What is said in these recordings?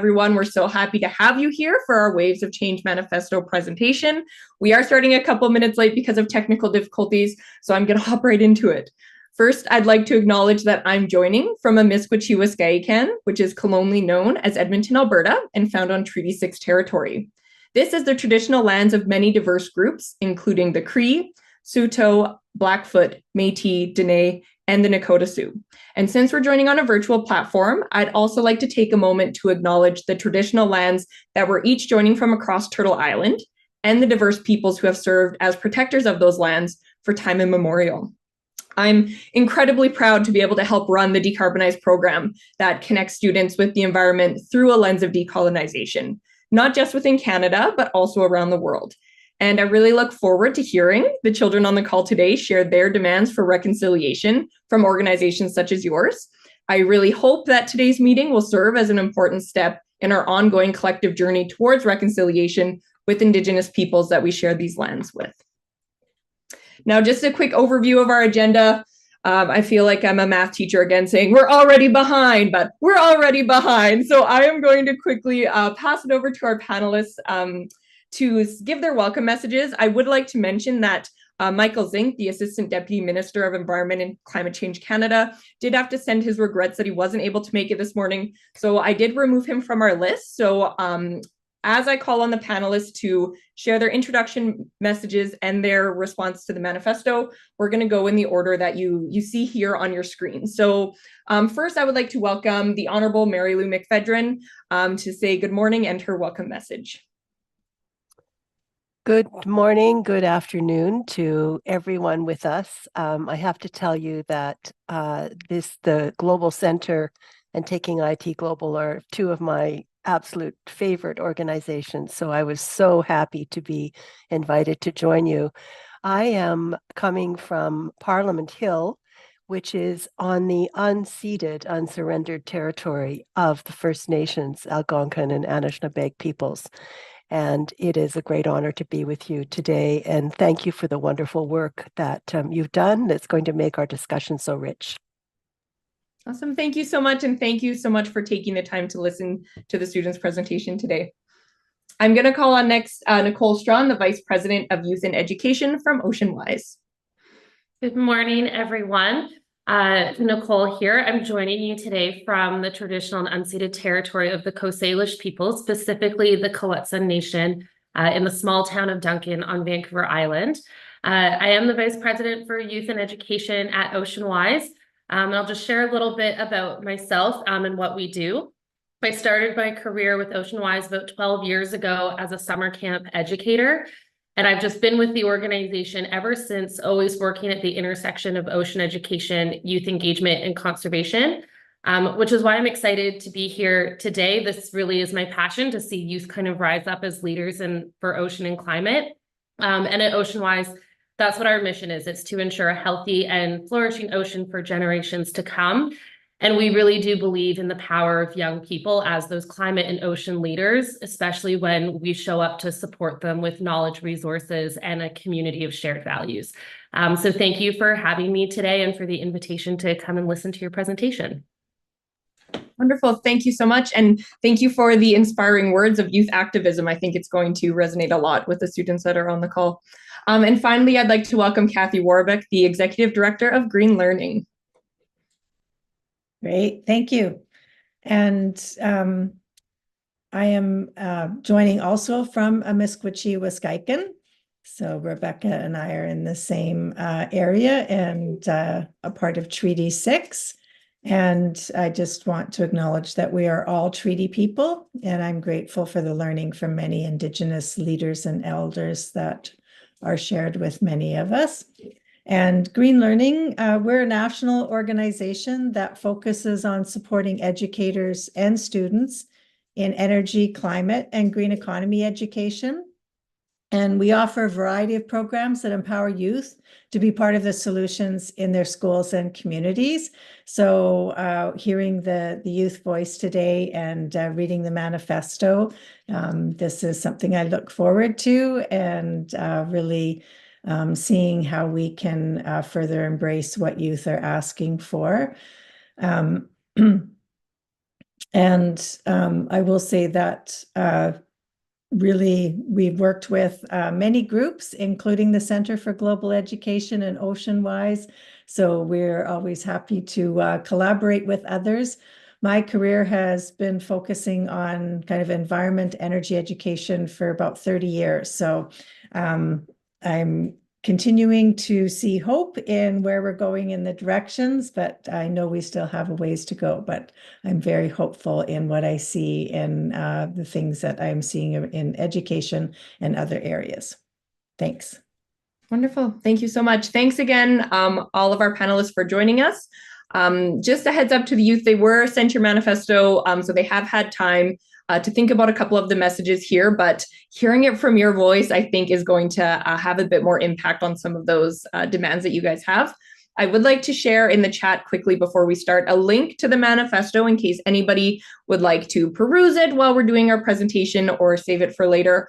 everyone. We're so happy to have you here for our Waves of Change Manifesto presentation. We are starting a couple minutes late because of technical difficulties, so I'm going to hop right into it. First, I'd like to acknowledge that I'm joining from Amiskwaciwâskahikan, which is colonially known as Edmonton, Alberta, and found on Treaty 6 territory. This is the traditional lands of many diverse groups, including the Cree, Saulteaux, Blackfoot, Métis, Dene, and the Nakota Sioux. And since we're joining on a virtual platform, I'd also like to take a moment to acknowledge the traditional lands that we're each joining from across Turtle Island and the diverse peoples who have served as protectors of those lands for time immemorial. I'm incredibly proud to be able to help run the Decarbonize program that connects students with the environment through a lens of decolonization, not just within Canada, but also around the world. And I really look forward to hearing the children on the call today share their demands for reconciliation from organizations such as yours. I really hope that today's meeting will serve as an important step in our ongoing collective journey towards reconciliation with Indigenous peoples that we share these lands with. Now, just a quick overview of our agenda. I feel like I'm a math teacher again saying we're already behind, but we're already behind. So I am going to quickly pass it over to our panelists to give their welcome messages. I would like to mention that Michael Zink, the Assistant Deputy Minister of Environment and Climate Change Canada, did have to send his regrets that he wasn't able to make it this morning. So I did remove him from our list. So as I call on the panelists to share their introduction messages and their response to the manifesto, we're going to go in the order that you see here on your screen. So first, I would like to welcome the Honorable Mary Lou McPhedran to say good morning and her welcome message. Good morning, good afternoon to everyone with us. I have to tell you that the Global Center and Taking IT Global are two of my absolute favorite organizations. So I was so happy to be invited to join you. I am coming from Parliament Hill, which is on the unceded, unsurrendered territory of the First Nations, Algonquin and Anishinaabe peoples. And it is a great honor to be with you today. And thank you for the wonderful work that you've done that's going to make our discussion so rich. Awesome. Thank you so much. And thank you so much for taking the time to listen to the students' presentation today. I'm going to call on next Nicole Strawn, the Vice President of Youth and Education from OceanWise. Good morning, everyone. Nicole here. I'm joining you today from the traditional and unceded territory of the Coast Salish people, specifically the Kwet'suwet'en Nation in the small town of Duncan on Vancouver Island. I am the Vice President for Youth and Education at OceanWise. I'll just share a little bit about myself and what we do. I started my career with OceanWise about 12 years ago as a summer camp educator. And I've just been with the organization ever since, always working at the intersection of ocean education, youth engagement, and conservation, which is why I'm excited to be here today. This really is my passion, to see youth kind of rise up as leaders for ocean and climate. And at OceanWise, that's what our mission is. It's to ensure a healthy and flourishing ocean for generations to come. And we really do believe in the power of young people as those climate and ocean leaders, especially when we show up to support them with knowledge, resources, and a community of shared values. So thank you for having me today and for the invitation to come and listen to your presentation. Wonderful. Thank you so much. And thank you for the inspiring words of youth activism. I think it's going to resonate a lot with the students that are on the call. And finally, I'd like to welcome Kathy Warbeck, the Executive Director of Green Learning. Great, thank you. And I am joining also from Amiskwaciwâskahikan. So Rebecca and I are in the same area and a part of Treaty 6. And I just want to acknowledge that we are all treaty people, and I'm grateful for the learning from many Indigenous leaders and elders that are shared with many of us. And Green Learning, we're a national organization that focuses on supporting educators and students in energy, climate, and green economy education. And we offer a variety of programs that empower youth to be part of the solutions in their schools and communities. So hearing the youth voice today and reading the manifesto, this is something I look forward to, and really seeing how we can further embrace what youth are asking for. And I will say that really we've worked with many groups, including the Center for Global Education and OceanWise. So we're always happy to collaborate with others. My career has been focusing on kind of environment, energy education for about 30 years. So I'm continuing to see hope in where we're going in the directions, but I know we still have a ways to go. But I'm very hopeful in what I see in the things that I'm seeing in education and other areas. Thanks. Wonderful. Thank you so much. Thanks again, all of our panelists for joining us. Just a heads up to the youth, they were sent your manifesto, so they have had time to think about a couple of the messages here, but hearing it from your voice, I think, is going to have a bit more impact on some of those demands that you guys have. I would like to share in the chat quickly before we start a link to the manifesto in case anybody would like to peruse it while we're doing our presentation or save it for later.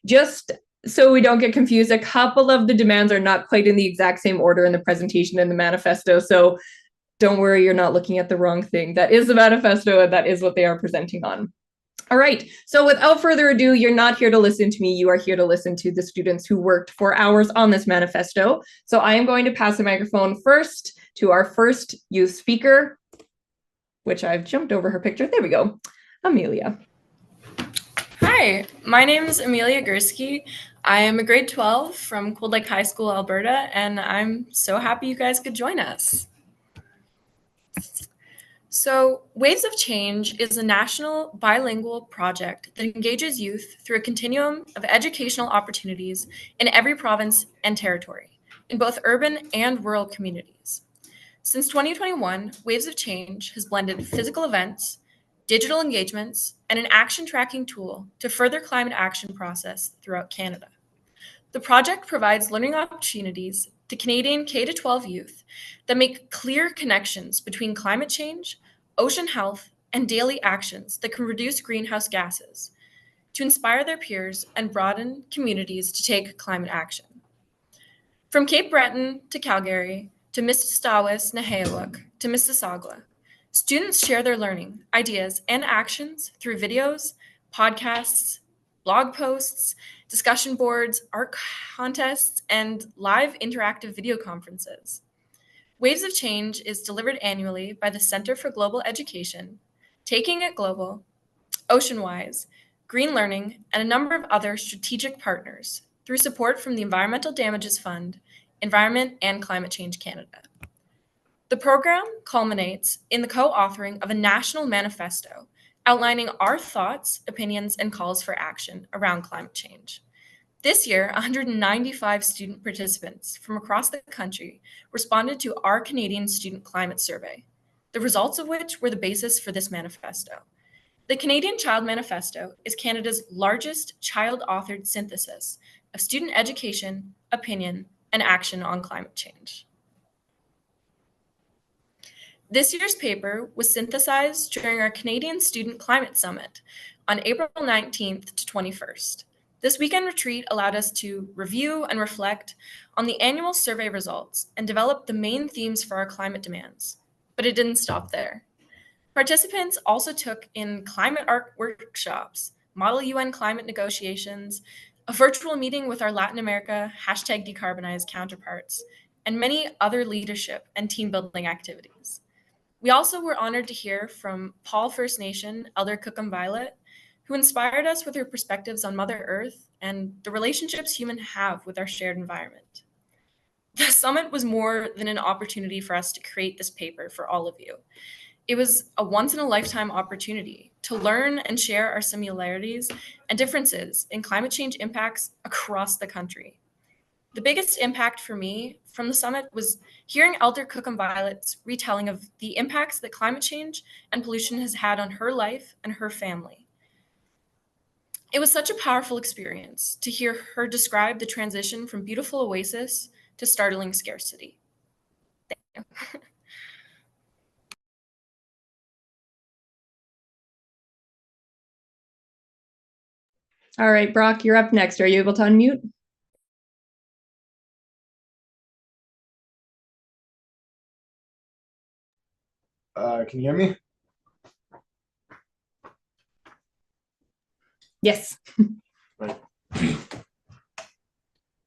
Just so we don't get confused, a couple of the demands are not quite in the exact same order in the presentation and the manifesto. So don't worry, you're not looking at the wrong thing. That is the manifesto and that is what they are presenting on. All right, so without further ado, you're not here to listen to me. You are here to listen to the students who worked for hours on this manifesto. So I am going to pass the microphone first to our first youth speaker, which I've jumped over her picture. There we go, Amelia. Hi, my name is Amelia Gursky. I am a grade 12 from Cold Lake High School, Alberta, and I'm so happy you guys could join us. So, Waves of Change is a national bilingual project that engages youth through a continuum of educational opportunities in every province and territory, in both urban and rural communities. Since 2021, Waves of Change has blended physical events, digital engagements, and an action tracking tool to further climate action process throughout Canada. The project provides learning opportunities to Canadian K-12 youth that make clear connections between climate change, ocean health, and daily actions that can reduce greenhouse gases, to inspire their peers and broaden communities to take climate action. From Cape Breton to Calgary, to Mississauga, Naheawuk, to Mississauga, students share their learning, ideas, and actions through videos, podcasts, blog posts, discussion boards, art contests, and live interactive video conferences. Waves of Change is delivered annually by the Center for Global Education, Taking It Global, OceanWise, Green Learning, and a number of other strategic partners through support from the Environmental Damages Fund, Environment and Climate Change Canada. The program culminates in the co-authoring of a national manifesto outlining our thoughts, opinions, and calls for action around climate change. This year, 195 student participants from across the country responded to our Canadian Student Climate Survey, the results of which were the basis for this manifesto. The Canadian Child Manifesto is Canada's largest child-authored synthesis of student education, opinion, and action on climate change. This year's paper was synthesized during our Canadian Student Climate Summit on April 19th to 21st. This weekend retreat allowed us to review and reflect on the annual survey results and develop the main themes for our climate demands. But it didn't stop there. Participants also took in climate art workshops, model UN climate negotiations, a virtual meeting with our Latin America #decarbonize counterparts, and many other leadership and team building activities. We also were honored to hear from Paul First Nation Elder Cookham Violet, who inspired us with her perspectives on Mother Earth and the relationships humans have with our shared environment. The summit was more than an opportunity for us to create this paper for all of you. It was a once-in-a-lifetime opportunity to learn and share our similarities and differences in climate change impacts across the country. The biggest impact for me from the summit was hearing Elder Cookham Violet's retelling of the impacts that climate change and pollution has had on her life and her family. It was such a powerful experience to hear her describe the transition from beautiful oasis to startling scarcity. Thank you. All right, Brock, you're up next. Are you able to unmute? Can you hear me? Yes. Right.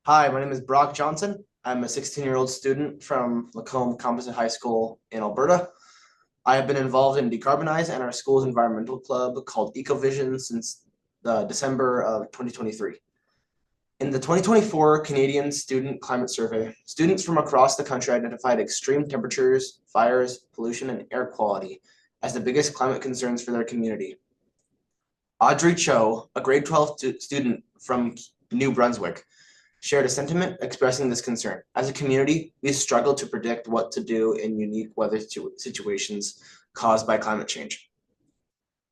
Hi, my name is Brock Johnson. I'm a 16-year-old student from Lacombe Composite High School in Alberta. I have been involved in Decarbonize and our school's environmental club called EcoVision since December of 2023. In the 2024 Canadian Student Climate Survey, students from across the country identified extreme temperatures, fires, pollution, and air quality as the biggest climate concerns for their community. Audrey Cho, a grade 12 student from New Brunswick, shared a sentiment expressing this concern. As a community, we struggle to predict what to do in unique weather situations caused by climate change.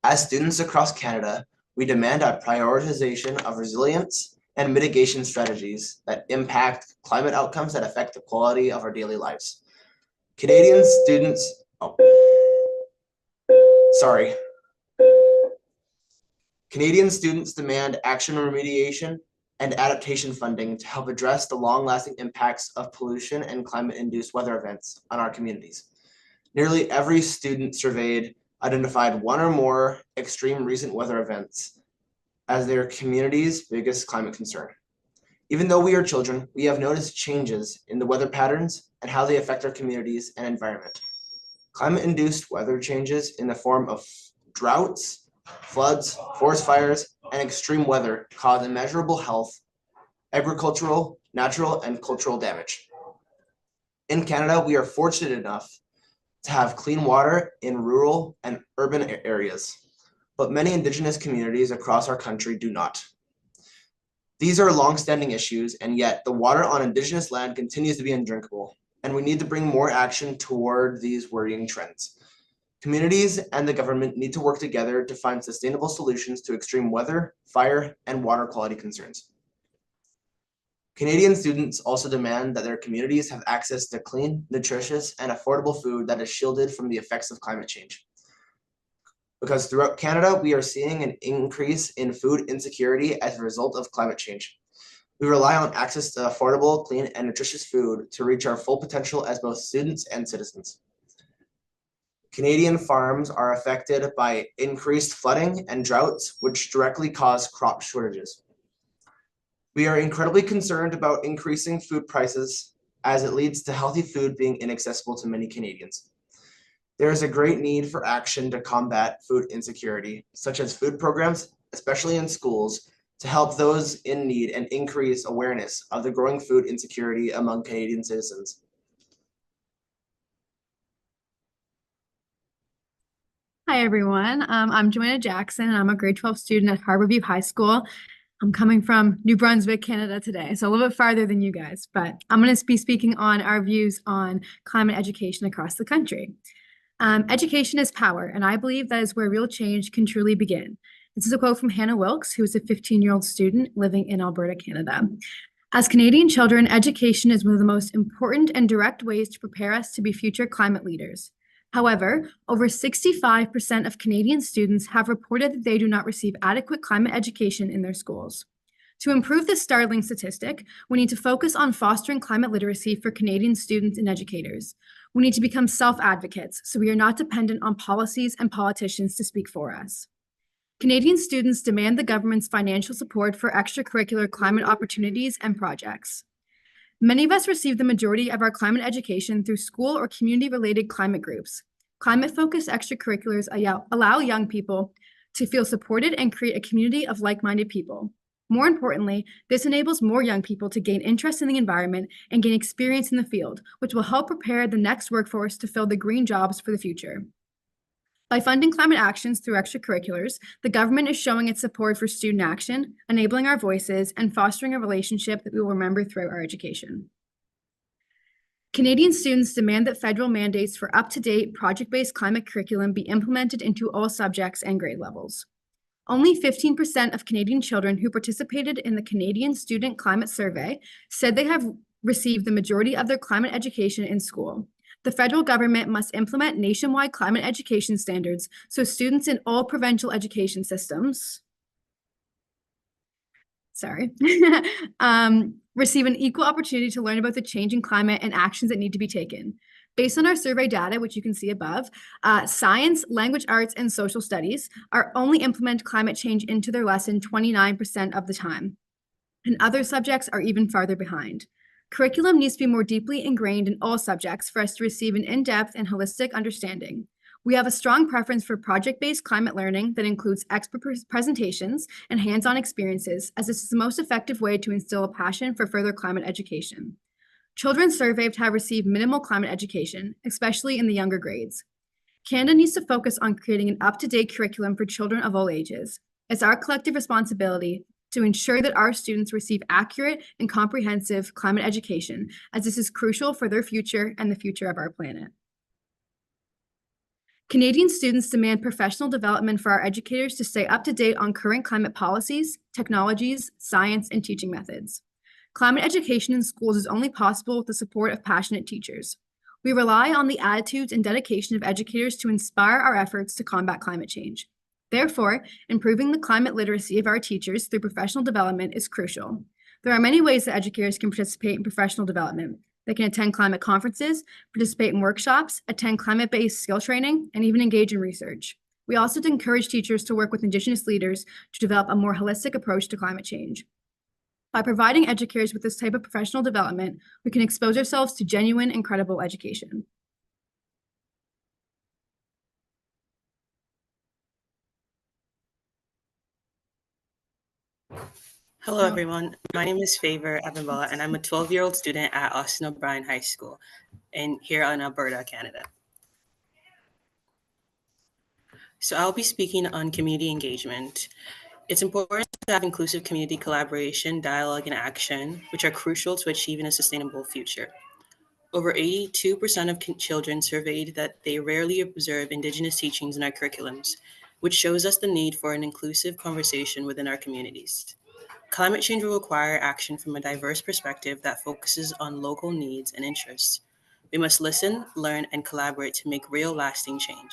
As students across Canada, we demand a prioritization of resilience and mitigation strategies that impact climate outcomes that affect the quality of our daily lives. Canadian students, Canadian students demand action remediation and adaptation funding to help address the long-lasting impacts of pollution and climate-induced weather events on our communities. Nearly every student surveyed identified one or more extreme recent weather events as their community's biggest climate concern. Even though we are children, we have noticed changes in the weather patterns and how they affect our communities and environment. Climate-induced weather changes in the form of droughts, floods, forest fires, and extreme weather cause immeasurable health, agricultural, natural, and cultural damage. In Canada, we are fortunate enough to have clean water in rural and urban areas, but many Indigenous communities across our country do not. These are long-standing issues, and yet the water on Indigenous land continues to be undrinkable, and we need to bring more action toward these worrying trends. Communities and the government need to work together to find sustainable solutions to extreme weather, fire, and water quality concerns. Canadian students also demand that their communities have access to clean, nutritious, and affordable food that is shielded from the effects of climate change. Because throughout Canada, we are seeing an increase in food insecurity as a result of climate change. We rely on access to affordable, clean, and nutritious food to reach our full potential as both students and citizens. Canadian farms are affected by increased flooding and droughts, which directly cause crop shortages. We are incredibly concerned about increasing food prices as it leads to healthy food being inaccessible to many Canadians. There is a great need for action to combat food insecurity, such as food programs, especially in schools, to help those in need and increase awareness of the growing food insecurity among Canadian citizens. Hi, everyone. I'm Joanna Jackson, and I'm a grade 12 student at Harborview High School. I'm coming from New Brunswick, Canada today, so a little bit farther than you guys, but I'm going to be speaking on our views on climate education across the country. Education is power, and I believe that is where real change can truly begin. This is a quote from Hannah Wilkes, who is a 15-year-old student living in Alberta, Canada. As Canadian children, education is one of the most important and direct ways to prepare us to be future climate leaders. However, over 65% of Canadian students have reported that they do not receive adequate climate education in their schools. To improve this startling statistic, we need to focus on fostering climate literacy for Canadian students and educators. We need to become self-advocates so we are not dependent on policies and politicians to speak for us. Canadian students demand the government's financial support for extracurricular climate opportunities and projects. Many of us receive the majority of our climate education through school or community-related climate groups. Climate-focused extracurriculars allow young people to feel supported and create a community of like-minded people. More importantly, this enables more young people to gain interest in the environment and gain experience in the field, which will help prepare the next workforce to fill the green jobs for the future. By funding climate actions through extracurriculars, the government is showing its support for student action, enabling our voices, and fostering a relationship that we will remember throughout our education. Canadian students demand that federal mandates for up-to-date project-based climate curriculum be implemented into all subjects and grade levels. Only 15% of Canadian children who participated in the Canadian Student Climate Survey said they have received the majority of their climate education in school. The federal government must implement nationwide climate education standards so students in all provincial education systems receive an equal opportunity to learn about the changing climate and actions that need to be taken. Based on our survey data, which you can see above, science, language arts, and social studies are only implement climate change into their lesson 29% of the time, and other subjects are even farther behind. Curriculum needs to be more deeply ingrained in all subjects for us to receive an in-depth and holistic understanding. We have a strong preference for project-based climate learning that includes expert presentations and hands-on experiences, as this is the most effective way to instill a passion for further climate education. Children surveyed have received minimal climate education, especially in the younger grades. Canada needs to focus on creating an up-to-date curriculum for children of all ages. It's our collective responsibility to ensure that our students receive accurate and comprehensive climate education, as this is crucial for their future and the future of our planet. Canadian students demand professional development for our educators to stay up to date on current climate policies, technologies, science, and teaching methods. Climate education in schools is only possible with the support of passionate teachers. We rely on the attitudes and dedication of educators to inspire our efforts to combat climate change. Therefore, improving the climate literacy of our teachers through professional development is crucial. There are many ways that educators can participate in professional development. They can attend climate conferences, participate in workshops, attend climate-based skill training, and even engage in research. We also encourage teachers to work with Indigenous leaders to develop a more holistic approach to climate change. By providing educators with this type of professional development, we can expose ourselves to genuine and credible education. Hello, everyone. My name is Favor Abimbola, and I'm a 12-year-old student at Austin O'Brien High School here in Alberta, Canada. So I'll be speaking on community engagement. It's important to have inclusive community collaboration, dialogue, and action, which are crucial to achieving a sustainable future. Over 82% of children surveyed that they rarely observe Indigenous teachings in our curriculums, which shows us the need for an inclusive conversation within our communities. Climate change will require action from a diverse perspective that focuses on local needs and interests. We must listen, learn, and collaborate to make real, lasting change.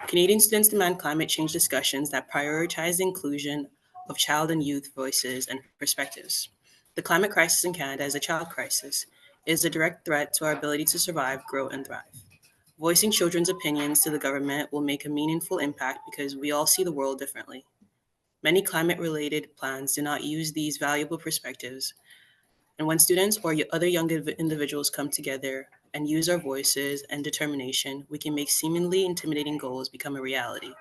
Canadian students demand climate change discussions that prioritize the inclusion of child and youth voices and perspectives. The climate crisis in Canada is a child crisis. It is a direct threat to our ability to survive, grow, and thrive. Voicing children's opinions to the government will make a meaningful impact because we all see the world differently. Many climate-related plans do not use these valuable perspectives, and when students or other young individuals come together and use our voices and determination, we can make seemingly intimidating goals become a reality.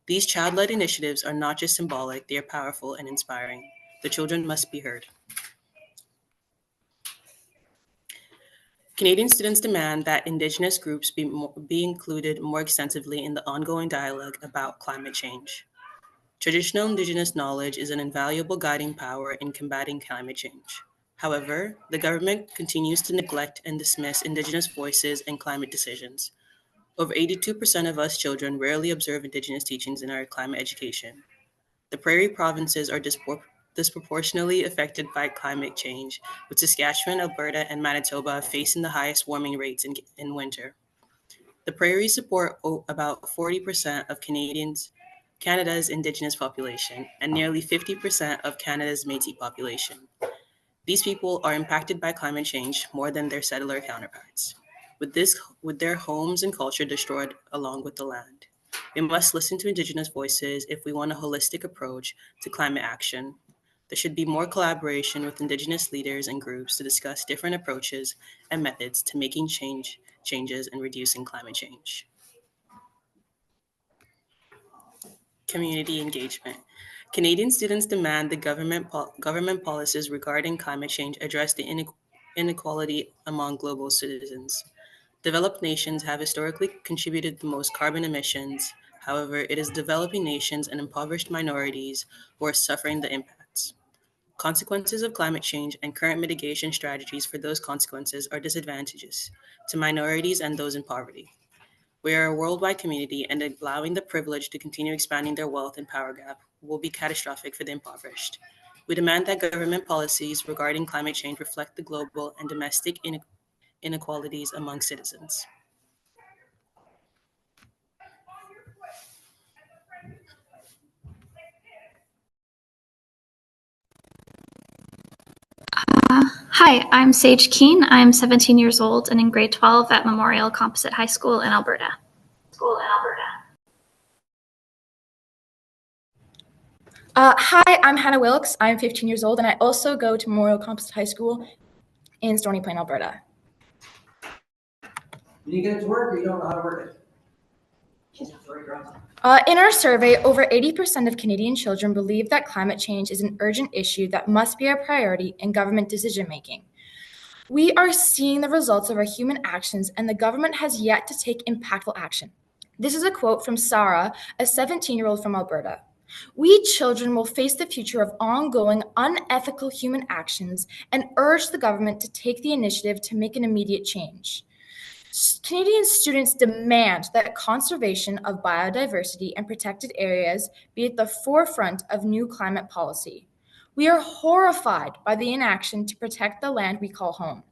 These child-led initiatives are not just symbolic, they are powerful and inspiring. The children must be heard. Canadian students demand that Indigenous groups be included more extensively in the ongoing dialogue about climate change. Traditional Indigenous knowledge is an invaluable guiding power in combating climate change. However, the government continues to neglect and dismiss Indigenous voices and climate decisions. Over 82% of us children rarely observe Indigenous teachings in our climate education. The prairie provinces are disproportionately affected by climate change, with Saskatchewan, Alberta, and Manitoba facing the highest warming rates in winter. The prairies support about 40% of Canada's Indigenous population and nearly 50% of Canada's Métis population. These people are impacted by climate change more than their settler counterparts, with their homes and culture destroyed along with the land. We must listen to Indigenous voices if we want a holistic approach to climate action. There should be more collaboration with Indigenous leaders and groups to discuss different approaches and methods to making changes and reducing climate change. Community engagement. Canadian students demand the government policies regarding climate change address the inequality among global citizens. Developed nations have historically contributed the most carbon emissions. However, it is developing nations and impoverished minorities who are suffering the impacts. Consequences of climate change and current mitigation strategies for those consequences are disadvantageous to minorities and those in poverty. We are a worldwide community, and allowing the privileged to continue expanding their wealth and power gap will be catastrophic for the impoverished. We demand that government policies regarding climate change reflect the global and domestic inequalities among citizens. Hi, I'm Sage Keene. I'm 17 years old and in grade 12 at Memorial Composite High School in Alberta. Hi, I'm Hannah Wilkes. I'm 15 years old, and I also go to Memorial Composite High School in Stony Plain, Alberta. You get it to work, or you don't know how to work it? In our survey, over 80% of Canadian children believe that climate change is an urgent issue that must be a priority in government decision-making. We are seeing the results of our human actions, and the government has yet to take impactful action. This is a quote from Sarah, a 17-year-old from Alberta. We children will face the future of ongoing unethical human actions and urge the government to take the initiative to make an immediate change. Canadian students demand that conservation of biodiversity and protected areas be at the forefront of new climate policy. We are horrified by the inaction to protect the land we call home.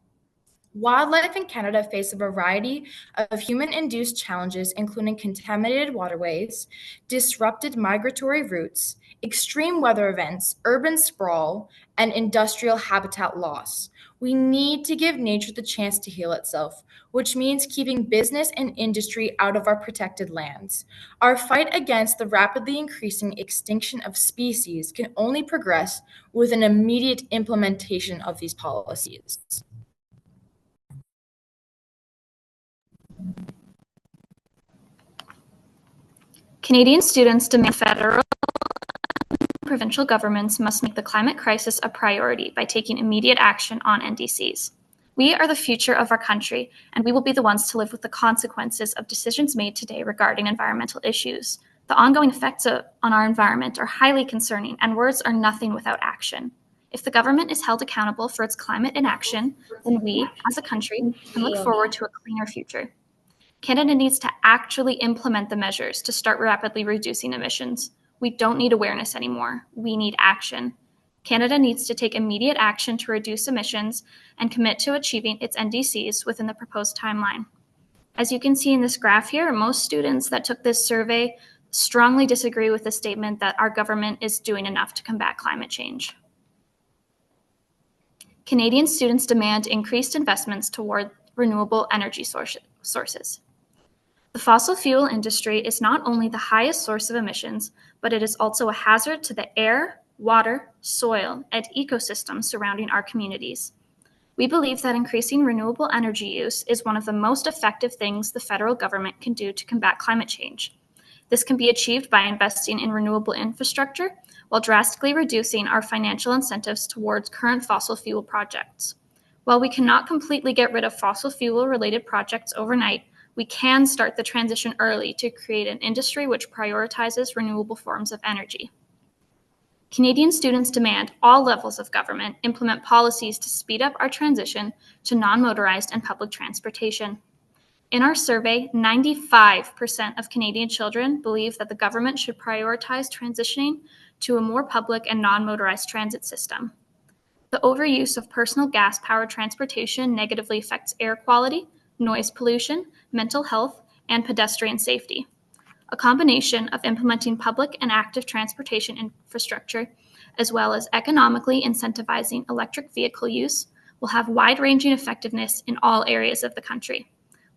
Wildlife in Canada face a variety of human-induced challenges, including contaminated waterways, disrupted migratory routes, extreme weather events, urban sprawl, and industrial habitat loss. We need to give nature the chance to heal itself, which means keeping business and industry out of our protected lands. Our fight against the rapidly increasing extinction of species can only progress with an immediate implementation of these policies. Canadian students demand federal and provincial governments must make the climate crisis a priority by taking immediate action on NDCs. We are the future of our country, and we will be the ones to live with the consequences of decisions made today regarding environmental issues. The ongoing effects on our environment are highly concerning, and words are nothing without action. If the government is held accountable for its climate inaction, then we, as a country, can look forward to a cleaner future. Canada needs to actually implement the measures to start rapidly reducing emissions. We don't need awareness anymore. We need action. Canada needs to take immediate action to reduce emissions and commit to achieving its NDCs within the proposed timeline. As you can see in this graph here, most students that took this survey strongly disagree with the statement that our government is doing enough to combat climate change. Canadian students demand increased investments toward renewable energy sources. The fossil fuel industry is not only the highest source of emissions, but it is also a hazard to the air, water, soil, and ecosystems surrounding our communities. We believe that increasing renewable energy use is one of the most effective things the federal government can do to combat climate change. This can be achieved by investing in renewable infrastructure while drastically reducing our financial incentives towards current fossil fuel projects. While we cannot completely get rid of fossil fuel-related projects overnight, we can start the transition early to create an industry which prioritizes renewable forms of energy. Canadian students demand all levels of government implement policies to speed up our transition to non-motorized and public transportation. In our survey, 95% of Canadian children believe that the government should prioritize transitioning to a more public and non-motorized transit system. The overuse of personal gas-powered transportation negatively affects air quality, noise pollution, mental health, and pedestrian safety. A combination of implementing public and active transportation infrastructure, as well as economically incentivizing electric vehicle use, will have wide-ranging effectiveness in all areas of the country.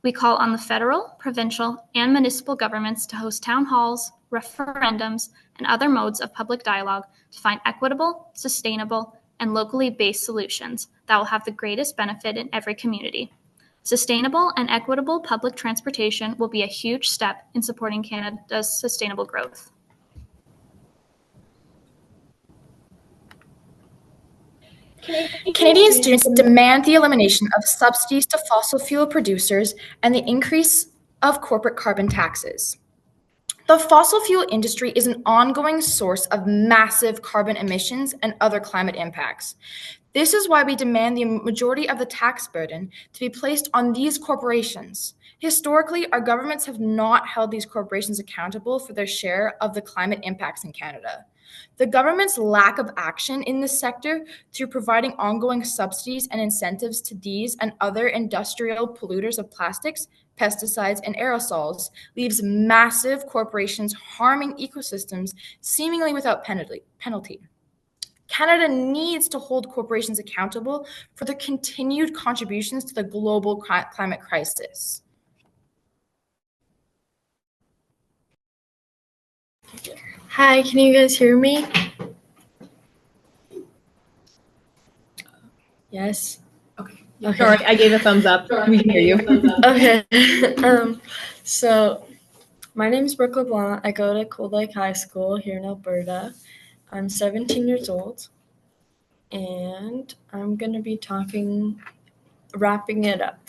We call on the federal, provincial, and municipal governments to host town halls, referendums, and other modes of public dialogue to find equitable, sustainable, and locally based solutions that will have the greatest benefit in every community. Sustainable and equitable public transportation will be a huge step in supporting Canada's sustainable growth. Canadian students demand the elimination of subsidies to fossil fuel producers and the increase of corporate carbon taxes. The fossil fuel industry is an ongoing source of massive carbon emissions and other climate impacts. This is why we demand the majority of the tax burden to be placed on these corporations. Historically, our governments have not held these corporations accountable for their share of the climate impacts in Canada. The government's lack of action in this sector through providing ongoing subsidies and incentives to these and other industrial polluters of plastics, pesticides, and aerosols leaves massive corporations harming ecosystems seemingly without penalty. Canada needs to hold corporations accountable for their continued contributions to the global climate crisis. Hi, can you guys hear me? Yes. Okay. Sorry, I gave a thumbs up. We can hear you. Okay. So my name is Brooke LeBlanc. I go to Cold Lake High School here in Alberta. I'm 17 years old, and I'm gonna be wrapping it up.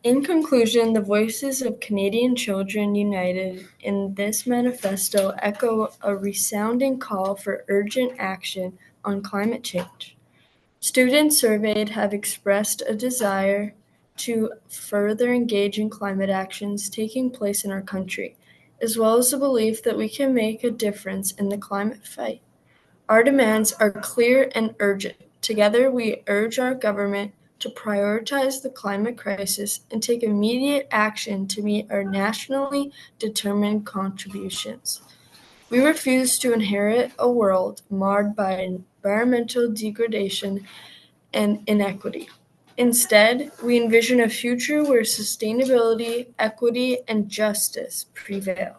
In conclusion, the voices of Canadian children united in this manifesto echo a resounding call for urgent action on climate change. Students surveyed have expressed a desire to further engage in climate actions taking place in our country, as well as the belief that we can make a difference in the climate fight. Our demands are clear and urgent. Together, we urge our government to prioritize the climate crisis and take immediate action to meet our nationally determined contributions. We refuse to inherit a world marred by environmental degradation and inequity. Instead, we envision a future where sustainability, equity, and justice prevail.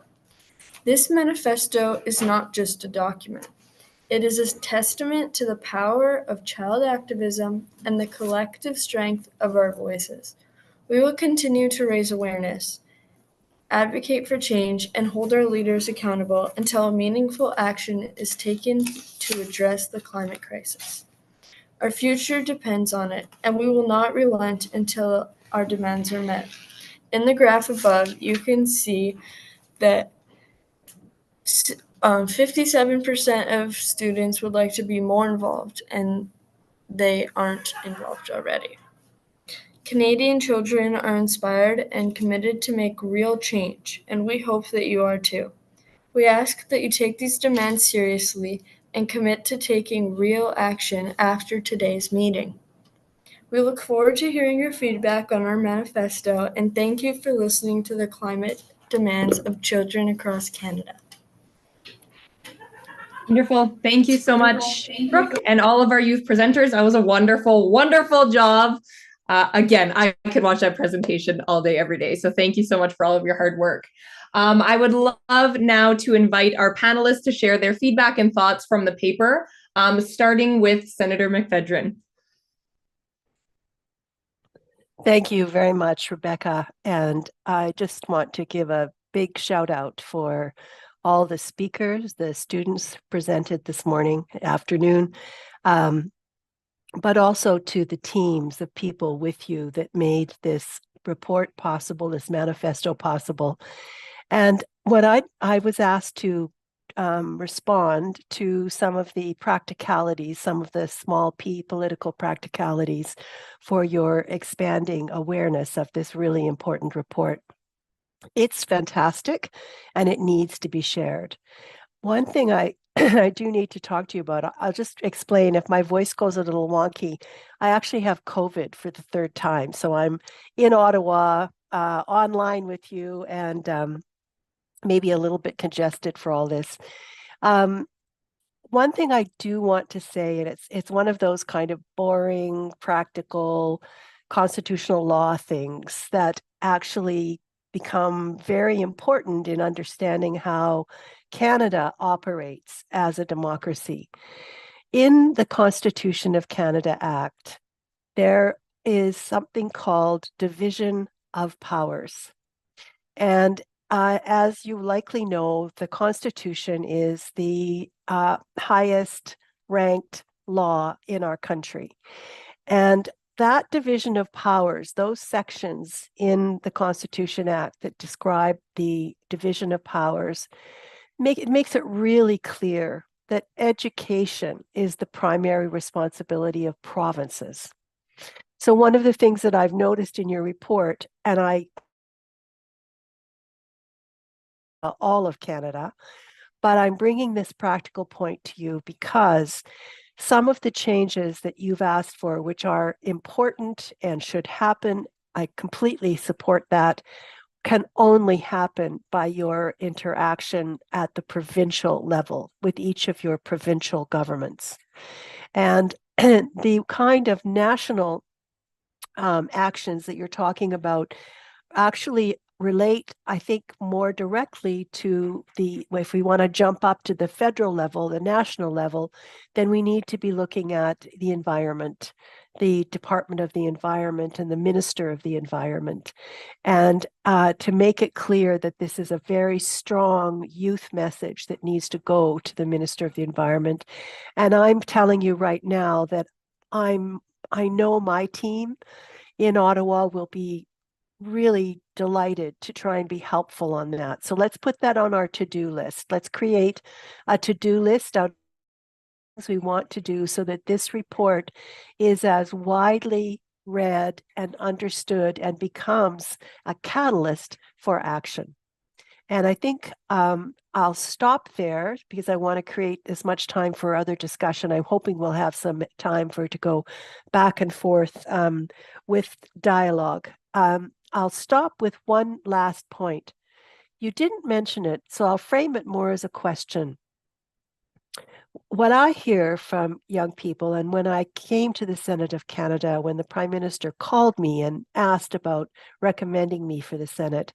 This manifesto is not just a document. It is a testament to the power of child activism and the collective strength of our voices. We will continue to raise awareness, advocate for change, and hold our leaders accountable until meaningful action is taken to address the climate crisis. Our future depends on it, and we will not relent until our demands are met. In the graph above, you can see that 57% of students would like to be more involved, and they aren't involved already. Canadian children are inspired and committed to make real change, and we hope that you are too. We ask that you take these demands seriously and commit to taking real action after today's meeting. We look forward to hearing your feedback on our manifesto, and thank you for listening to the climate demands of children across Canada. Wonderful. Thank you so much, Brooke, and all of our youth presenters. That was a wonderful, wonderful job. Again, I could watch that presentation all day, every day. So thank you so much for all of your hard work. I would love now to invite our panelists to share their feedback and thoughts from the paper, starting with Senator McPhedran. Thank you very much, Rebecca. And I just want to give a big shout out for all the speakers, the students presented this afternoon, but also to the teams of people with you that made this report possible, this manifesto possible. And what I was asked to respond to some of the practicalities, some of the small p political practicalities for your expanding awareness of this really important report. It's fantastic, and it needs to be shared. One thing I do need to talk to you about, I'll just explain if my voice goes a little wonky. I actually have COVID for the third time. So I'm in Ottawa, online with you, and maybe a little bit congested for all this. One thing I do want to say, and it's one of those kind of boring, practical, constitutional law things that actually become very important in understanding how Canada operates as a democracy. In the Constitution of Canada Act, there is something called division of powers. And as you likely know, the Constitution is the highest ranked law in our country. And that division of powers, those sections in the Constitution Act that describe the division of powers, makes it really clear that education is the primary responsibility of provinces. So one of the things that I've noticed in your report, and all of Canada, but I'm bringing this practical point to you because some of the changes that you've asked for, which are important and should happen, I completely support that. can only happen by your interaction at the provincial level with each of your provincial governments. And the kind of national actions that you're talking about actually relate, I think, more directly to if we want to jump up to the federal level, the national level, then we need to be looking at the environment, the Department of the Environment and the Minister of the Environment. And to make it clear that this is a very strong youth message that needs to go to the Minister of the Environment. And I'm telling you right now that I know my team in Ottawa will be really delighted to try and be helpful on that. So let's put that on our to-do list. Let's create a to-do list out of things we want to do so that this report is as widely read and understood and becomes a catalyst for action. And I think I'll stop there because I want to create as much time for other discussion. I'm hoping we'll have some time for it to go back and forth with dialogue. I'll stop with one last point. You didn't mention it, so I'll frame it more as a question. What I hear from young people, and when I came to the Senate of Canada, when the Prime Minister called me and asked about recommending me for the Senate,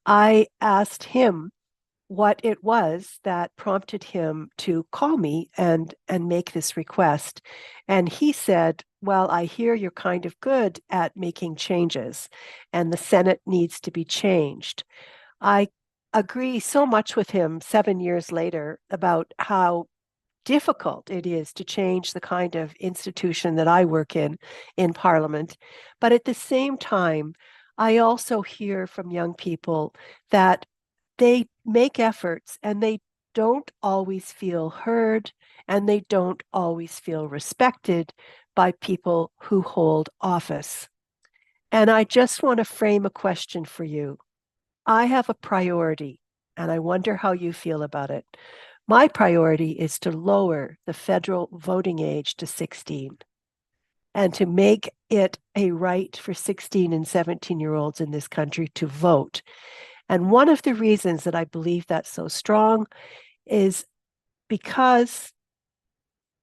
I asked him what it was that prompted him to call me and make this request. And he said, well, I hear you're kind of good at making changes and the Senate needs to be changed. I agree so much with him 7 years later about how difficult it is to change the kind of institution that I work in Parliament. But at the same time, I also hear from young people that they make efforts and they don't always feel heard and they don't always feel respected by people who hold office. And I just want to frame a question for you. I have a priority, and I wonder how you feel about it. My priority is to lower the federal voting age to 16 and to make it a right for 16 and 17-year-olds in this country to vote. And one of the reasons that I believe that's so strong is because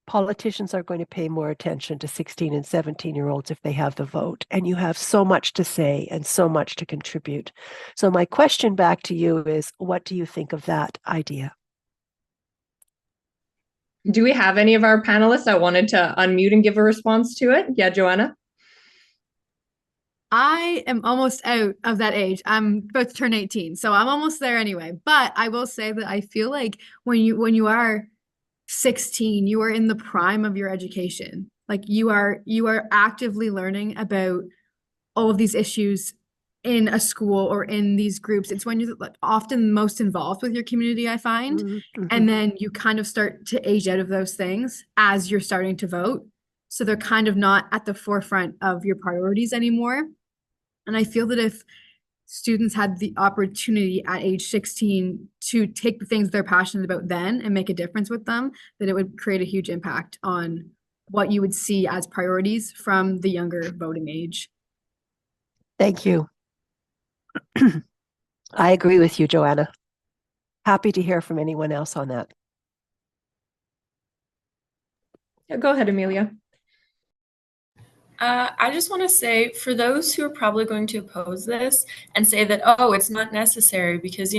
politicians are going to pay more attention to 16 and 17-year-olds if they have the vote. And you have so much to say and so much to contribute. So my question back to you is, what do you think of that idea? Do we have any of our panelists that wanted to unmute and give a response to it? Yeah, Joanna? I am almost out of that age. I'm about to turn 18, so I'm almost there anyway. But I will say that I feel like when you are 16, you are in the prime of your education. Like you are actively learning about all of these issues in a school or in these groups. It's when you're often most involved with your community, I find. Mm-hmm. And then you kind of start to age out of those things as you're starting to vote. So they're kind of not at the forefront of your priorities anymore. And I feel that if students had the opportunity at age 16 to take the things they're passionate about then and make a difference with them, that it would create a huge impact on what you would see as priorities from the younger voting age. Thank you. I agree with you, Joanna. Happy to hear from anyone else on that. Yeah, go ahead, Amelia. I just want to say, for those who are probably going to oppose this and say that, oh, it's not necessary because,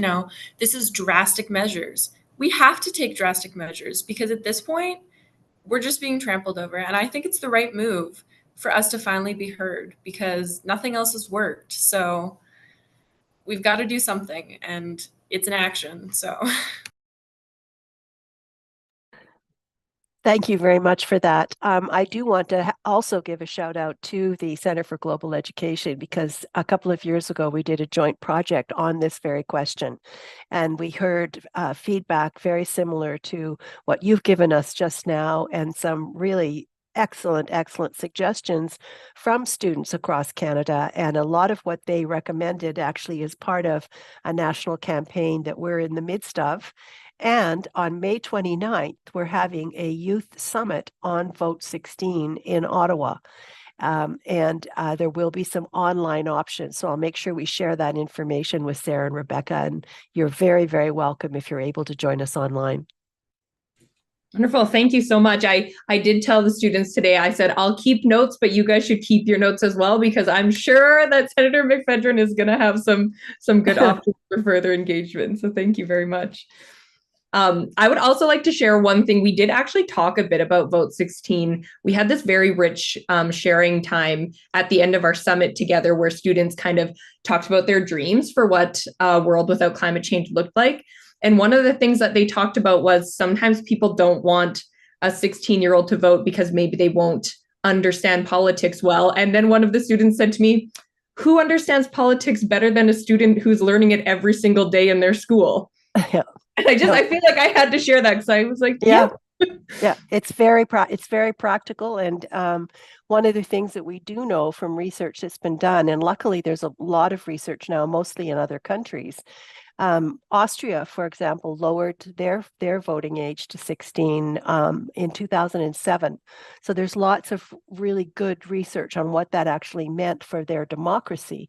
this is drastic measures. We have to take drastic measures because at this point, we're just being trampled over. And I think it's the right move for us to finally be heard because nothing else has worked. So we've got to do something, and it's an action. So Thank you very much for that. I do want to also give a shout out to the Center for Global Education because a couple of years ago we did a joint project on this very question, and we heard feedback very similar to what you've given us just now, and some really excellent suggestions from students across Canada. And a lot of what they recommended actually is part of a national campaign that we're in the midst of. And on May 29th, we're having a youth summit on Vote 16 in Ottawa. And there will be some online options. So I'll make sure we share that information with Sarah and Rebecca. And you're very, very welcome if you're able to join us online. Wonderful. Thank you so much. I did tell the students today, I said, I'll keep notes, but you guys should keep your notes as well, because I'm sure that Senator McPhedran is going to have some good options for further engagement. So thank you very much. I would also like to share one thing. We did actually talk a bit about Vote 16. We had this very rich sharing time at the end of our summit together, where students kind of talked about their dreams for what a world without climate change looked like. And one of the things that they talked about was sometimes people don't want a 16-year-old to vote because maybe they won't understand politics well. And then one of the students said to me, who understands politics better than a student who's learning it every single day in their school? Yeah. And I feel like I had to share that, because I was like, yeah. Yeah, it's very practical. And one of the things that we do know from research that's been done, and luckily there's a lot of research now, mostly in other countries. Austria, for example, lowered their voting age to 16 in 2007. So there's lots of really good research on what that actually meant for their democracy.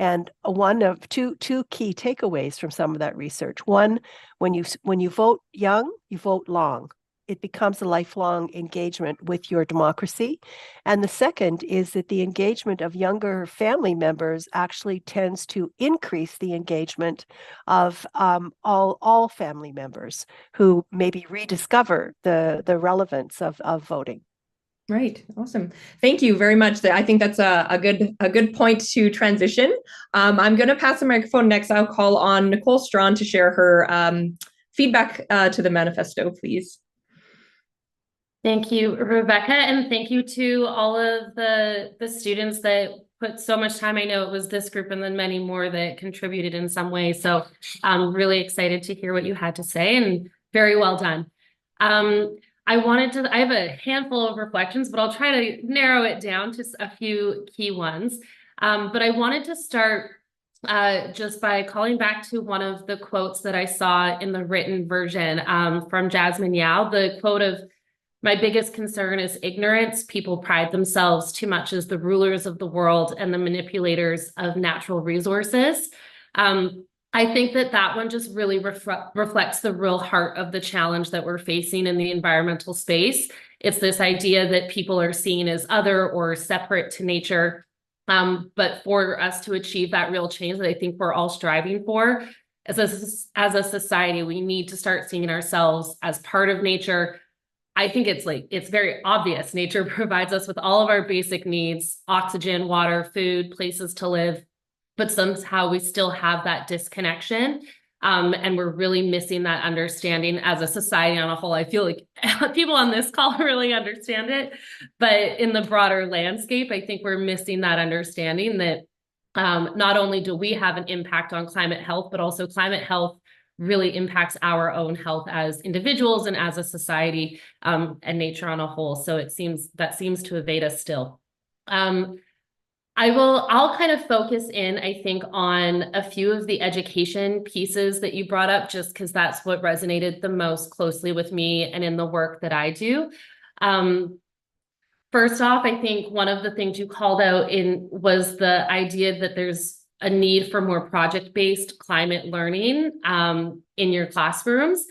And one of two key takeaways from some of that research: one, when you vote young, you vote long. It becomes a lifelong engagement with your democracy. And the second is that the engagement of younger family members actually tends to increase the engagement of all family members who maybe rediscover the relevance of voting. Right. Awesome. Thank you very much. I think that's a good point to transition. I'm going to pass the microphone next. I'll call on Nicole Strawn to share her feedback to the manifesto, please. Thank you, Rebecca, and thank you to all of the students that put so much time. I know it was this group and then many more that contributed in some way. So I'm really excited to hear what you had to say, and very well done. I have a handful of reflections, but I'll try to narrow it down to a few key ones. But I wanted to start just by calling back to one of the quotes that I saw in the written version from Jasmine Yao, the quote of, "My biggest concern is ignorance. People pride themselves too much as the rulers of the world and the manipulators of natural resources." I think that one just really reflects the real heart of the challenge that we're facing in the environmental space. It's this idea that people are seen as other or separate to nature. But for us to achieve that real change that I think we're all striving for, as a society, we need to start seeing ourselves as part of nature. I think it's very obvious. Nature provides us with all of our basic needs: oxygen, water, food, places to live, but somehow we still have that disconnection. And we're really missing that understanding as a society on a whole. I feel like people on this call really understand it, but in the broader landscape, I think we're missing that understanding that not only do we have an impact on climate health, but also climate health really impacts our own health as individuals and as a society, and nature on a whole. So it seems to evade us still. I'll kind of focus in, I think, on a few of the education pieces that you brought up, just because that's what resonated the most closely with me and in the work that I do. First off, I think one of the things you called out was the idea that there's a need for more project-based climate learning in your classrooms.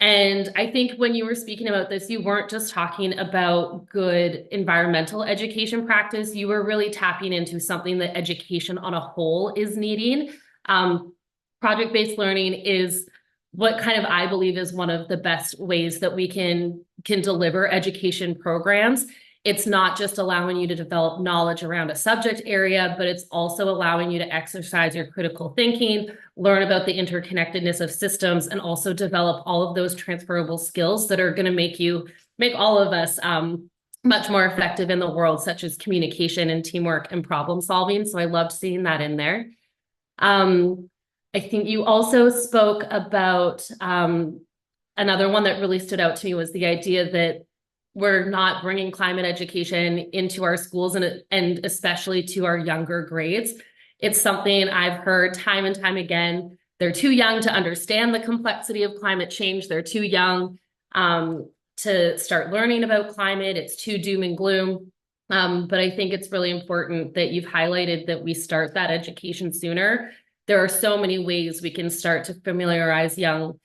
And I think when you were speaking about this, you weren't just talking about good environmental education practice. You were really tapping into something that education on a whole is needing. Project-based learning is what kind of I believe is one of the best ways that we can deliver education programs. It's not just allowing you to develop knowledge around a subject area, but it's also allowing you to exercise your critical thinking, learn about the interconnectedness of systems, and also develop all of those transferable skills that are going to make all of us much more effective in the world, such as communication and teamwork and problem solving. So I loved seeing that in there. I think you also spoke about another one that really stood out to me was the idea that we're not bringing climate education into our schools and especially to our younger grades. It's something I've heard time and time again. They're too young to understand the complexity of climate change. They're too young to start learning about climate. It's too doom and gloom. But I think it's really important that you've highlighted that we start that education sooner. There are so many ways we can start to familiarize young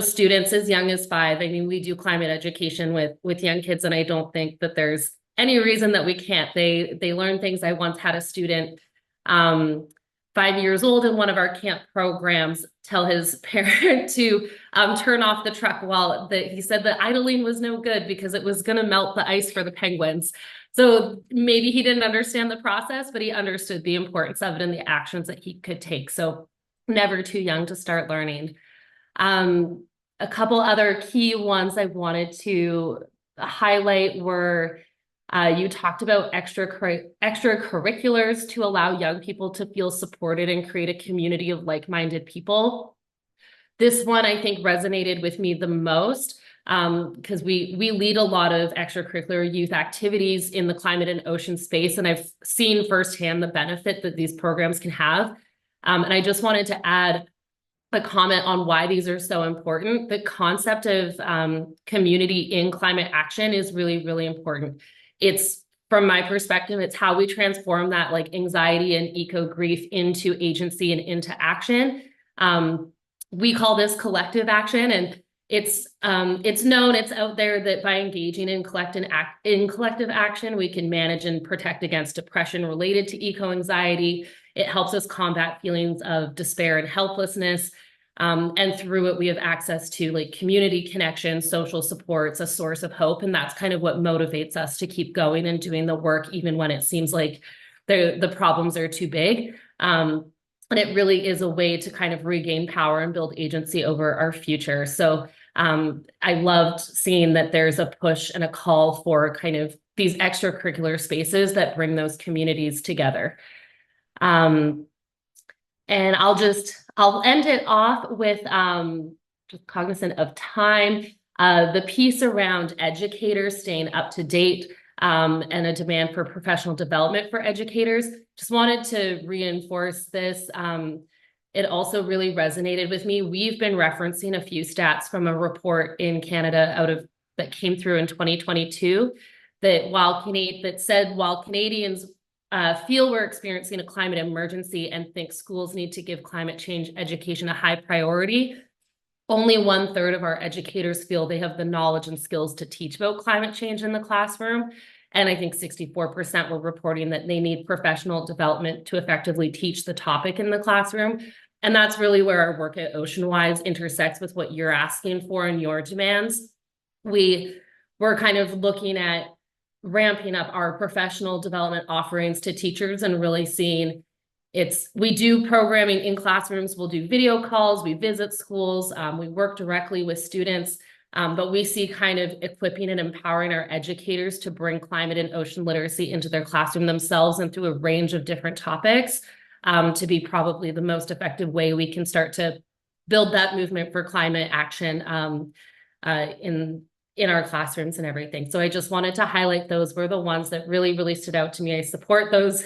students as young as 5. I mean, we do climate education with young kids, and I don't think that there's any reason that we can't. They learn things. I once had a student 5 years old in one of our camp programs tell his parent to turn off the truck while he said that idling was no good because it was going to melt the ice for the penguins. So maybe he didn't understand the process, but he understood the importance of it and the actions that he could take. So never too young to start learning. A couple other key ones I wanted to highlight were you talked about extracurriculars to allow young people to feel supported and create a community of like-minded people. This one I think resonated with me the most because we lead a lot of extracurricular youth activities in the climate and ocean space, and I've seen firsthand the benefit that these programs can have. And I just wanted to add a comment on why these are so important. The concept of community in climate action is really, really important. It's, from my perspective, it's how we transform that like anxiety and eco grief into agency and into action. We call this collective action, and it's known, it's out there that by engaging in collective action, we can manage and protect against depression related to eco anxiety. It helps us combat feelings of despair and helplessness. And through it, we have access to like community connection, social supports, a source of hope. And that's kind of what motivates us to keep going and doing the work, even when it seems like the problems are too big. And it really is a way to kind of regain power and build agency over our future. So I loved seeing that there's a push and a call for kind of these extracurricular spaces that bring those communities together. And I'll end it off with just cognizant of time, the piece around educators staying up to date and a demand for professional development for educators. Just wanted to reinforce this. It also really resonated with me. We've been referencing a few stats from a report in Canada that came through in 2022 that said while Canadians feel we're experiencing a climate emergency and think schools need to give climate change education a high priority, only 1/3 of our educators feel they have the knowledge and skills to teach about climate change in the classroom. And I think 64% were reporting that they need professional development to effectively teach the topic in the classroom. And that's really where our work at OceanWise intersects with what you're asking for and your demands. We're kind of looking at ramping up our professional development offerings to teachers and really seeing we do programming in classrooms, we'll do video calls, we visit schools, we work directly with students, but we see kind of equipping and empowering our educators to bring climate and ocean literacy into their classroom themselves and through a range of different topics to be probably the most effective way we can start to build that movement for climate action in our classrooms and everything. So I just wanted to highlight those were the ones that really, really stood out to me. I support those.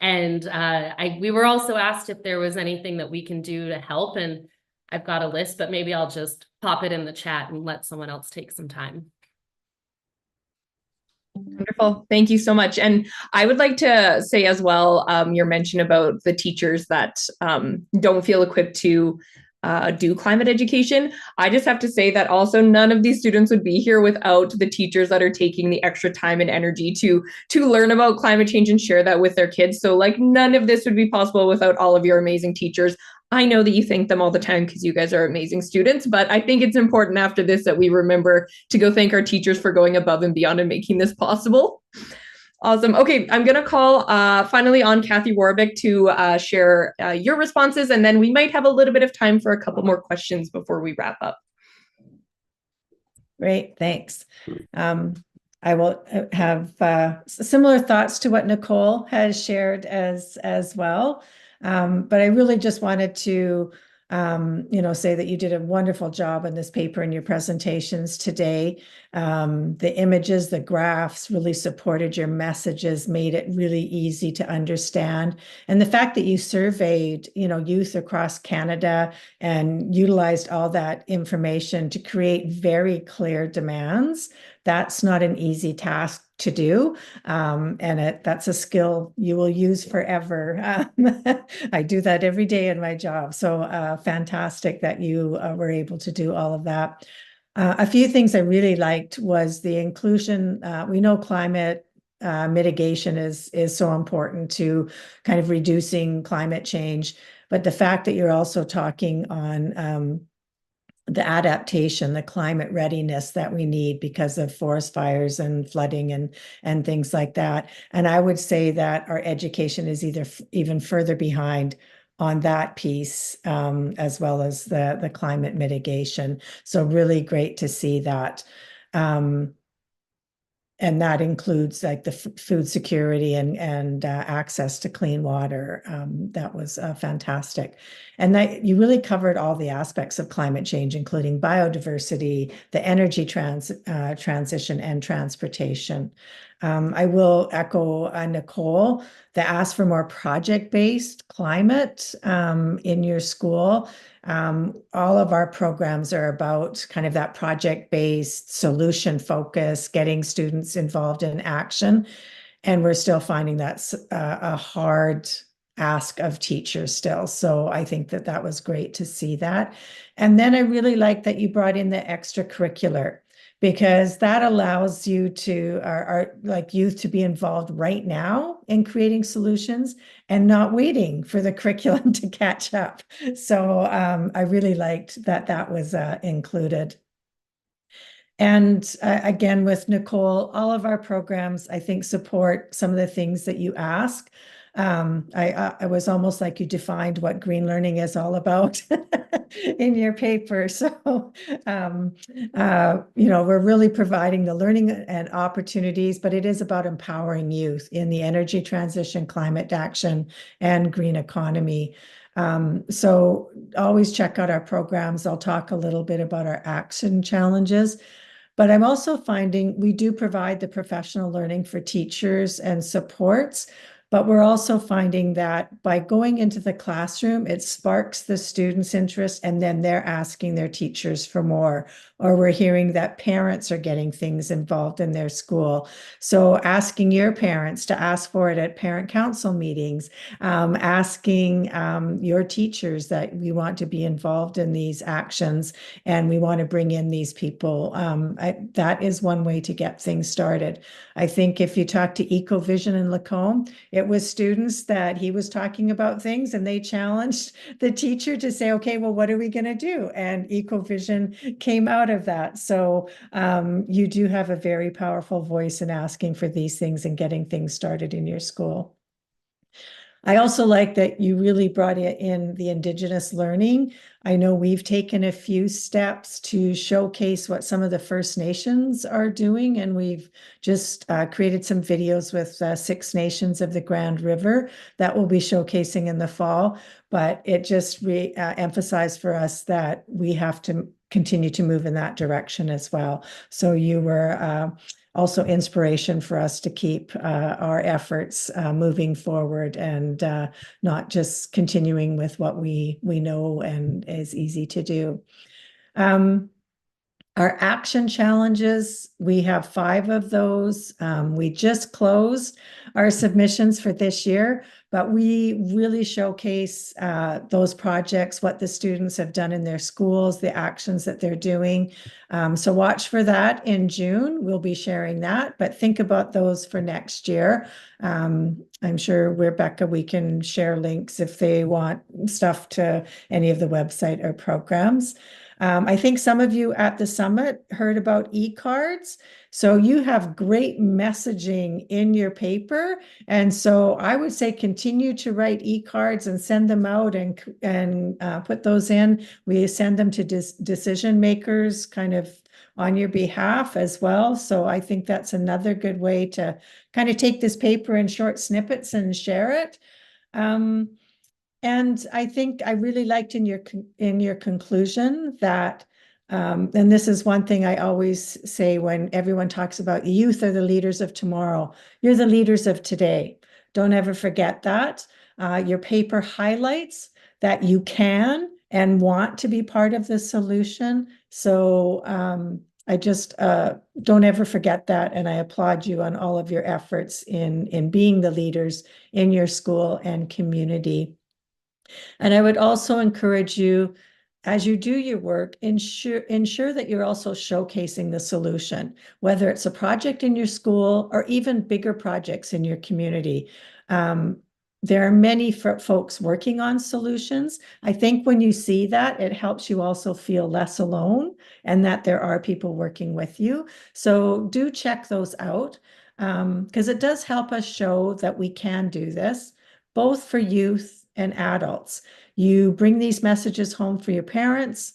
We were also asked if there was anything that we can do to help, and I've got a list, but maybe I'll just pop it in the chat and let someone else take some time. Wonderful. Thank you so much. And I would like to say as well, your mention about the teachers that don't feel equipped to do climate education. I just have to say that also none of these students would be here without the teachers that are taking the extra time and energy to learn about climate change and share that with their kids. So like none of this would be possible without all of your amazing teachers. I know that you thank them all the time because you guys are amazing students, but I think it's important after this that we remember to go thank our teachers for going above and beyond and making this possible. Awesome. Okay, I'm going to call finally on Kathy Warbeck to share your responses, and then we might have a little bit of time for a couple more questions before we wrap up. Great, thanks. I will have similar thoughts to what Nicole has shared as well. But I really just wanted to, say that you did a wonderful job on this paper in your presentations today. The images, the graphs really supported your messages, made it really easy to understand. And the fact that you surveyed, youth across Canada and utilized all that information to create very clear demands that's not an easy task to do. And that's a skill you will use forever. I do that every day in my job. So fantastic that you were able to do all of that. A few things I really liked was the inclusion. We know climate mitigation is so important to kind of reducing climate change, but the fact that you're also talking on the adaptation, the climate readiness that we need because of forest fires and flooding and things like that. And I would say that our education is even further behind on that piece, as well as the climate mitigation. So really great to see that. And that includes like the food security and access to clean water. That was fantastic. And that you really covered all the aspects of climate change, including biodiversity, the energy transition, and transportation. I will echo Nicole, the ask for more project-based climate in your school. All of our programs are about kind of that project-based solution focus, getting students involved in action. And we're still finding that's a hard ask of teachers still. So I think that was great to see that. And then I really like that you brought in the extracurricular, because that allows you to our like youth to be involved right now in creating solutions and not waiting for the curriculum to catch up. So I really liked that was included. And again, with Nicole, all of our programs, I think, support some of the things that you ask. I was almost like you defined what green learning is all about in your paper. So, we're really providing the learning and opportunities, but it is about empowering youth in the energy transition, climate action, and green economy. So always check out our programs. I'll talk a little bit about our action challenges. But I'm also finding we do provide the professional learning for teachers and supports, but we're also finding that by going into the classroom, it sparks the students' interest, and then they're asking their teachers for more. Or we're hearing that parents are getting things involved in their school. So asking your parents to ask for it at parent council meetings, asking your teachers that we want to be involved in these actions and we want to bring in these people. That is one way to get things started. I think if you talk to EcoVision in Lacombe, it was students that he was talking about things and they challenged the teacher to say, okay, well, what are we going to do? And EcoVision came out of that. So you do have a very powerful voice in asking for these things and getting things started in your school. I also like that you really brought in the Indigenous learning. I know we've taken a few steps to showcase what some of the First Nations are doing, and we've just created some videos with 6 nations of the Grand River that we'll be showcasing in the fall. But it just emphasized for us that we have to continue to move in that direction as well. So you were also inspiration for us to keep our efforts moving forward and not just continuing with what we know and is easy to do. Our action challenges, we have 5 of those. We just closed our submissions for this year, but we really showcase those projects, what the students have done in their schools, the actions that they're doing. So watch for that in June. We'll be sharing that, but think about those for next year. I'm sure, Rebecca, we can share links if they want stuff to any of the website or programs. I think some of you at the summit heard about e-cards. So you have great messaging in your paper. And so I would say continue to write e-cards and send them out and put those in. We send them to decision makers kind of on your behalf as well. So I think that's another good way to kind of take this paper in short snippets and share it. And I think I really liked in your conclusion that, and this is one thing I always say when everyone talks about youth are the leaders of tomorrow. You're the leaders of today. Don't ever forget that. Your paper highlights that you can and want to be part of the solution. So I just don't ever forget that. And I applaud you on all of your efforts in being the leaders in your school and community. And I would also encourage you, as you do your work, ensure that you're also showcasing the solution, whether it's a project in your school or even bigger projects in your community. There are many folks working on solutions. I think when you see that, it helps you also feel less alone and that there are people working with you. So do check those out, because it does help us show that we can do this, both for youth and adults. You bring these messages home for your parents.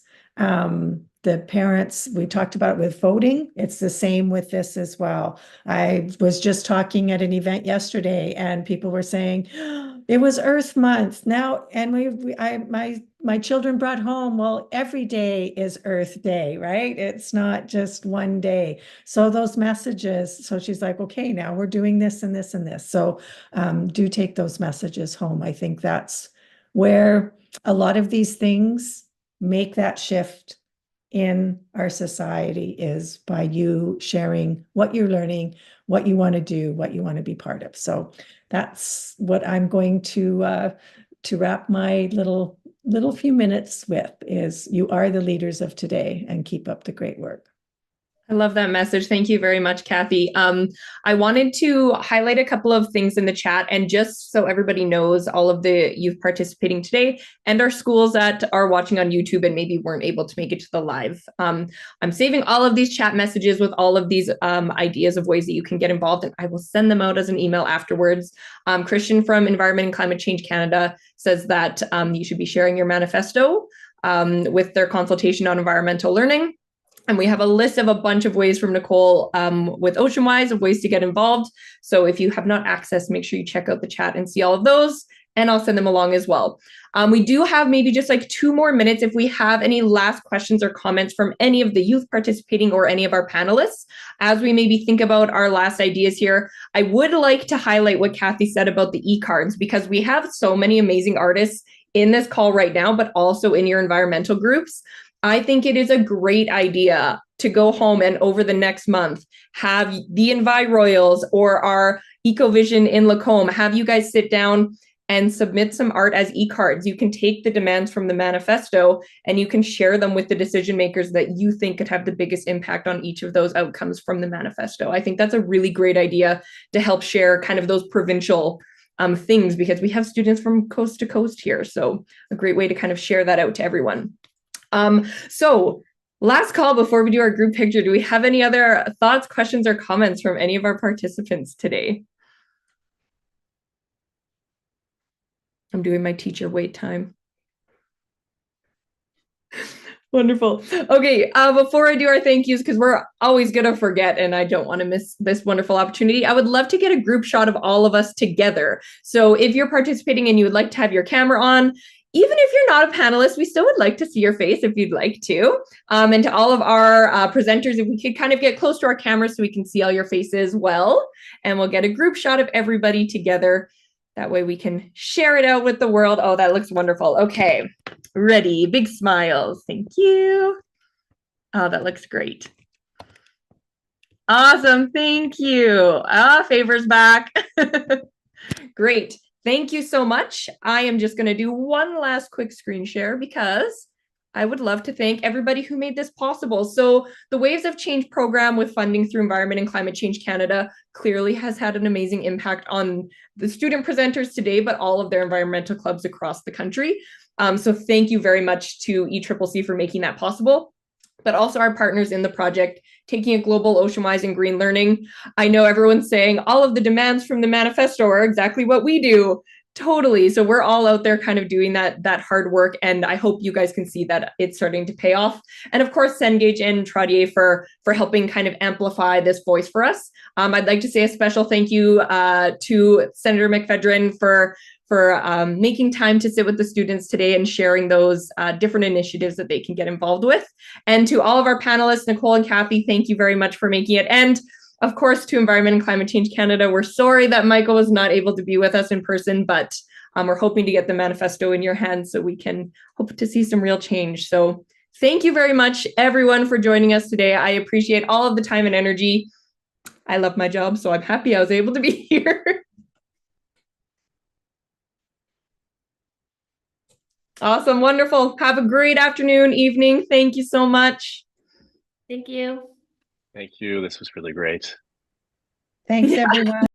The parents, we talked about it with voting. It's the same with this as well. I was just talking at an event yesterday and people were saying, it was Earth Month now. And my children brought home, well, every day is Earth Day, right? It's not just one day. So those messages, so she's like, okay, now we're doing this and this and this. So do take those messages home. I think that's where a lot of these things make that shift in our society, is by you sharing what you're learning, what you want to do, what you want to be part of. So that's what I'm going to wrap my little few minutes with, is you are the leaders of today, and keep up the great work. I love that message. Thank you very much, Kathy. I wanted to highlight a couple of things in the chat, and just so everybody knows, all of the youth participating today and our schools that are watching on YouTube and maybe weren't able to make it to the live. I'm saving all of these chat messages with all of these ideas of ways that you can get involved, and I will send them out as an email afterwards. Christian from Environment and Climate Change Canada says that you should be sharing your manifesto with their consultation on environmental learning. And we have a list of a bunch of ways from Nicole with OceanWise of ways to get involved. So if you have not accessed, make sure you check out the chat and see all of those, and I'll send them along as well. We do have maybe just like 2 more minutes if we have any last questions or comments from any of the youth participating or any of our panelists. As we maybe think about our last ideas here, I would like to highlight what Kathy said about the e-cards, because we have so many amazing artists in this call right now, but also in your environmental groups. I think it is a great idea to go home and over the next month have the EnviRoyals or our EcoVision in Lacombe, have you guys sit down and submit some art as e-cards. You can take the demands from the manifesto and you can share them with the decision makers that you think could have the biggest impact on each of those outcomes from the manifesto. I think that's a really great idea to help share kind of those provincial things, because we have students from coast to coast here. So a great way to kind of share that out to everyone. So last call before we do our group picture. Do we have any other thoughts, questions, or comments from any of our participants today? I'm doing my teacher wait time. Wonderful. Okay, before I do our thank yous, because we're always going to forget and I don't want to miss this wonderful opportunity, I would love to get a group shot of all of us together. So if you're participating and you would like to have your camera on, even if you're not a panelist, we still would like to see your face if you'd like to. And to all of our presenters, if we could kind of get close to our camera so we can see all your faces well, and we'll get a group shot of everybody together. That way we can share it out with the world. Oh, that looks wonderful. Okay, ready, big smiles. Thank you. Oh, that looks great. Awesome, thank you. Favors back. Great. Thank you so much. I am just going to do one last quick screen share because I would love to thank everybody who made this possible. So the Waves of Change program with funding through Environment and Climate Change Canada clearly has had an amazing impact on the student presenters today, but all of their environmental clubs across the country. So thank you very much to ECCC for making that possible, but also our partners in the project, Taking It Global, OceanWise, and Green Learning. I know everyone's saying all of the demands from the manifesto are exactly what we do. Totally. So we're all out there kind of doing that hard work, and I hope you guys can see that it's starting to pay off. And of course, Cengage and Trottier for helping kind of amplify this voice for us. I'd like to say a special thank you to Senator McPhedran for making time to sit with the students today and sharing those different initiatives that they can get involved with. And to all of our panelists, Nicole and Kathy, thank you very much for making it. And of course, to Environment and Climate Change Canada, we're sorry that Michael was not able to be with us in person, but we're hoping to get the manifesto in your hands so we can hope to see some real change. So Thank you very much, everyone, for joining us today. I appreciate all of the time and energy. I love my job, so I'm happy I was able to be here. Awesome, wonderful. Have a great afternoon, evening. Thank you so much. Thank you. Thank you. This was really great. Thanks, everyone.